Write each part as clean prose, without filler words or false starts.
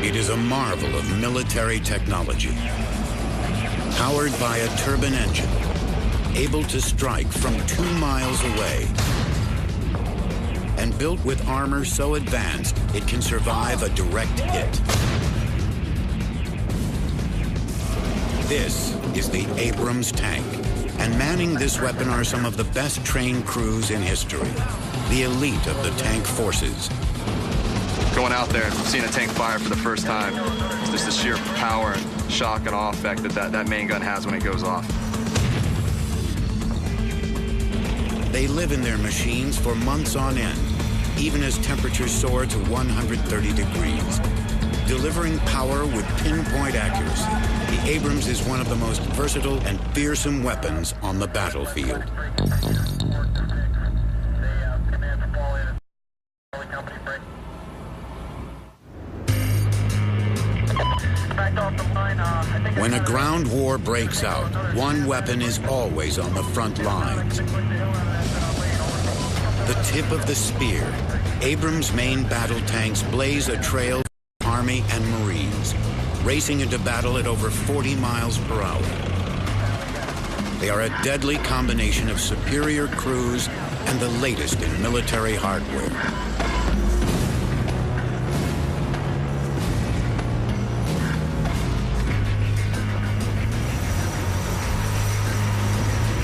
It is a marvel of military technology. Powered by a turbine engine, able to strike from 2 miles away, and built with armor so advanced it can survive a direct hit. This is the Abrams tank, and manning this weapon are some of the best trained crews in history, the elite of the tank forces. Going out there and seeing a tank fire for the first time, it's just the sheer power and shock and awe effect that main gun has when it goes off. They live in their machines for months on end, even as temperatures soar to 130 degrees. Delivering power with pinpoint accuracy, the Abrams is one of the most versatile and fearsome weapons on the battlefield. When a ground war breaks out, one weapon is always on the front lines. The tip of the spear, Abrams' main battle tanks blaze a trail for Army and Marines, racing into battle at over 40 miles per hour. They are a deadly combination of superior crews and the latest in military hardware.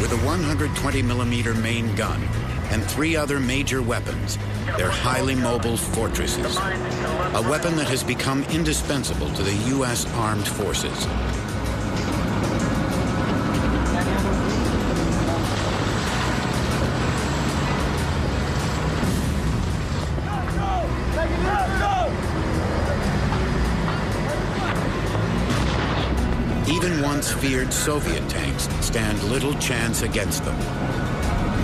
With a 120mm main gun and 3 other major weapons, they're highly mobile fortresses, a weapon that has become indispensable to the U.S. Armed Forces. Even once feared Soviet tanks stand little chance against them.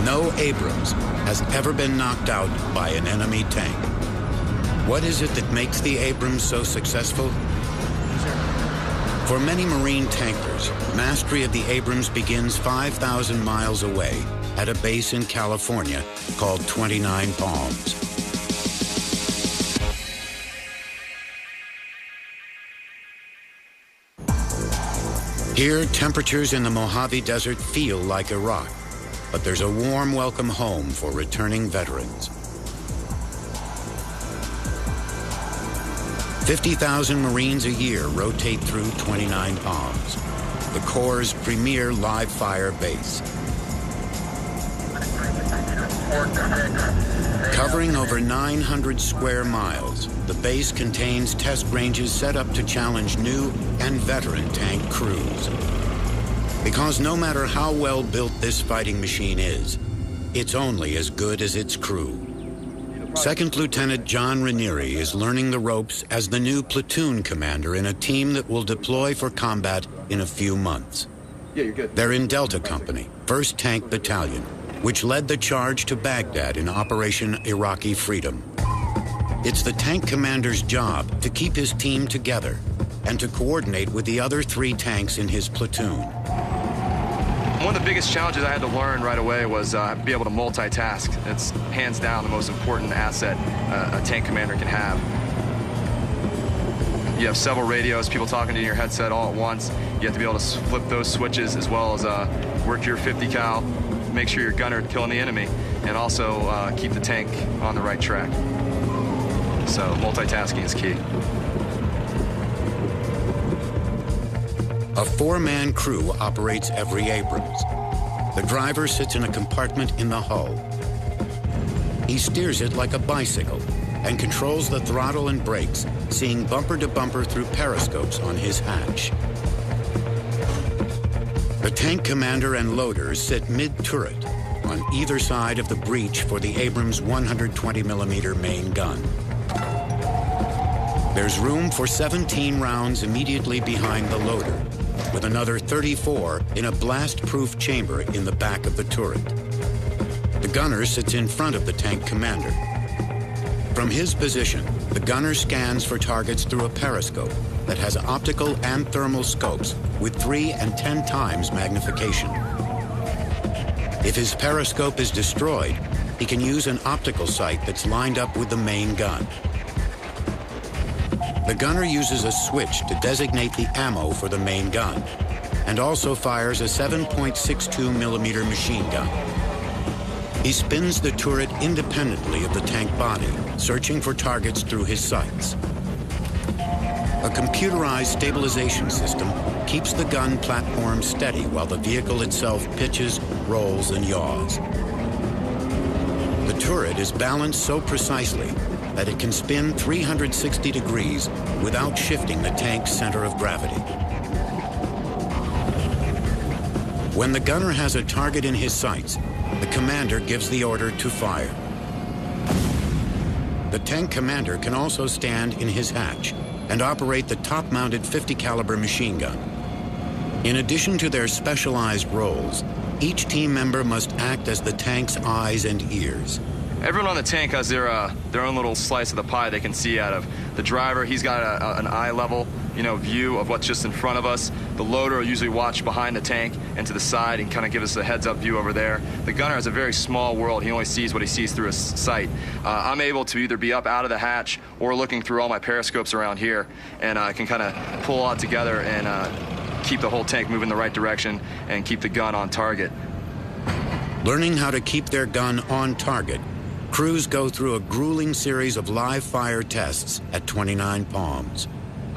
No Abrams has ever been knocked out by an enemy tank. What is it that makes the Abrams so successful? For many Marine tankers, mastery of the Abrams begins 5,000 miles away at a base in California called 29 Palms. Here, temperatures in the Mojave Desert feel like Iraq, but there's a warm welcome home for returning veterans. 50,000 Marines a year rotate through 29 Palms, the Corps' premier live-fire base. Covering over 900 square miles, the base contains test ranges set up to challenge new and veteran tank crews. Because no matter how well built this fighting machine is, it's only as good as its crew. Second Lieutenant John Ranieri is learning the ropes as the new platoon commander in a team that will deploy for combat in a few months. Yeah, you're good. They're in Delta Company, 1st Tank Battalion, which led the charge to Baghdad in Operation Iraqi Freedom. It's the tank commander's job to keep his team together and to coordinate with the other 3 tanks in his platoon. One of the biggest challenges I had to learn right away was be able to multitask. It's hands down the most important asset a tank commander can have. You have several radios, people talking to your headset all at once. You have to be able to flip those switches as well as work your 50 cal, make sure your gunner killing the enemy, and also keep the tank on the right track. So multitasking is key. A 4-man crew operates every Abrams. The driver sits in a compartment in the hull. He steers it like a bicycle and controls the throttle and brakes, seeing bumper to bumper through periscopes on his hatch. The tank commander and loaders sit mid-turret on either side of the breech for the Abrams 120mm main gun. There's room for 17 rounds immediately behind the loader, with another 34 in a blast-proof chamber in the back of the turret. The gunner sits in front of the tank commander. From his position, the gunner scans for targets through a periscope that has optical and thermal scopes with 3 and 10 times magnification. If his periscope is destroyed, he can use an optical sight that's lined up with the main gun. The gunner uses a switch to designate the ammo for the main gun, and also fires a 7.62 millimeter machine gun. He spins the turret independently of the tank body, searching for targets through his sights. A computerized stabilization system keeps the gun platform steady while the vehicle itself pitches, rolls, and yaws. The turret is balanced so precisely that it can spin 360 degrees without shifting the tank's center of gravity. When the gunner has a target in his sights, the commander gives the order to fire. The tank commander can also stand in his hatch and operate the top-mounted 50 caliber machine gun. In addition to their specialized roles, each team member must act as the tank's eyes and ears. Everyone on the tank has their own little slice of the pie they can see out of. The driver, he's got an eye level, view of what's just in front of us. The loader will usually watch behind the tank and to the side and kind of give us a heads-up view over there. The gunner has a very small world. He only sees what he sees through his sight. I'm able to either be up out of the hatch or looking through all my periscopes around here, and I can kind of pull all together and keep the whole tank moving in the right direction and keep the gun on target. Learning how to keep their gun on target, crews go through a grueling series of live fire tests at 29 Palms.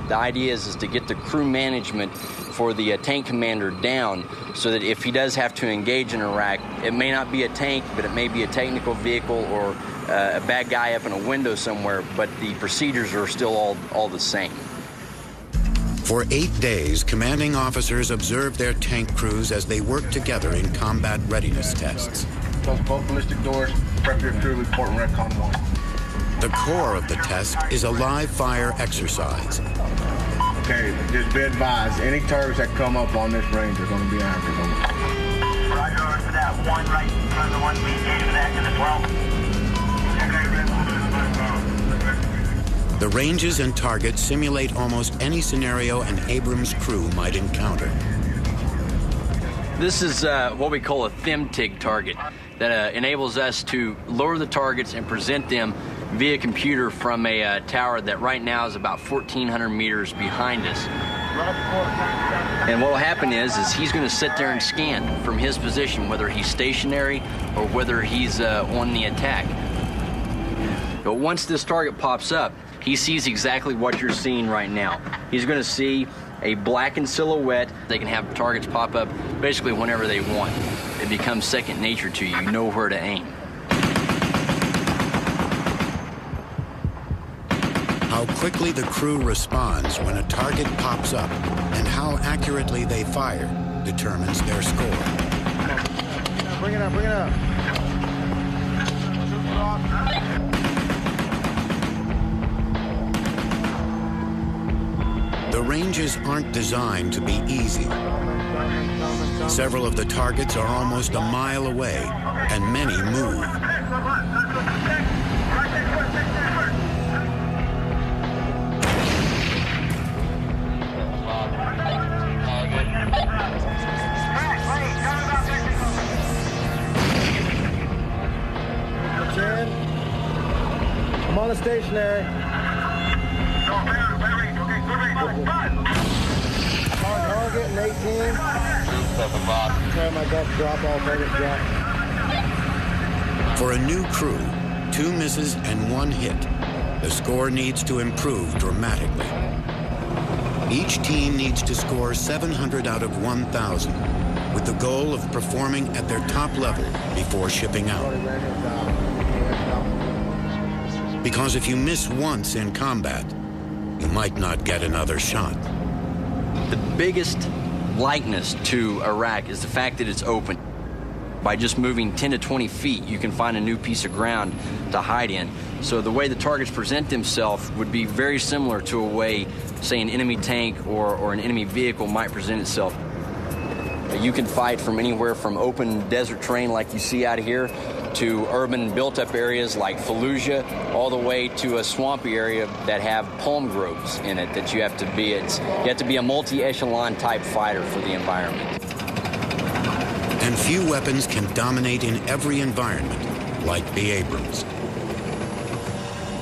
The idea is to get the crew management for the tank commander down so that if he does have to engage in Iraq, it may not be a tank, but it may be a technical vehicle or a bad guy up in a window somewhere, but the procedures are still all the same. For 8 days, commanding officers observe their tank crews as they work together in combat readiness tests. Close both ballistic doors, prep your crew, report and recon 1. The core of the test is a live fire exercise. Okay, just be advised, any targets that come up on this range are going to be active on it. Roger, over to that one right in front of the one we engaged with active as well. The ranges and targets simulate almost any scenario an Abrams crew might encounter. This is what we call a THEMTIG target that enables us to lower the targets and present them via computer from a tower that right now is about 1,400 meters behind us. And what will happen is he's going to sit there and scan from his position, whether he's stationary or whether he's on the attack. But once this target pops up, he sees exactly what you're seeing right now. He's going to see a blackened silhouette. They can have targets pop up basically whenever they want. It becomes second nature to you. You know where to aim. How quickly the crew responds when a target pops up and how accurately they fire determines their score. Bring it up, bring it up. The ranges aren't designed to be easy. Several of the targets are almost a mile away, and many move. I'm on the stationary. On target in 18. Try my best to drop all targets drop. For a new crew, 2 misses and 1 hit, the score needs to improve dramatically. Each team needs to score 700 out of 1,000, with the goal of performing at their top level before shipping out. Because if you miss once in combat, you might not get another shot. The biggest likeness to Iraq is the fact that it's open. By just moving 10 to 20 feet, you can find a new piece of ground to hide in. So the way the targets present themselves would be very similar to a way, say, an enemy tank or an enemy vehicle might present itself. You can fight from anywhere from open desert terrain like you see out here to urban built-up areas like Fallujah, all the way to a swampy area that have palm groves in it that you have to be. You have to be a multi-echelon type fighter for the environment. And few weapons can dominate in every environment like the Abrams.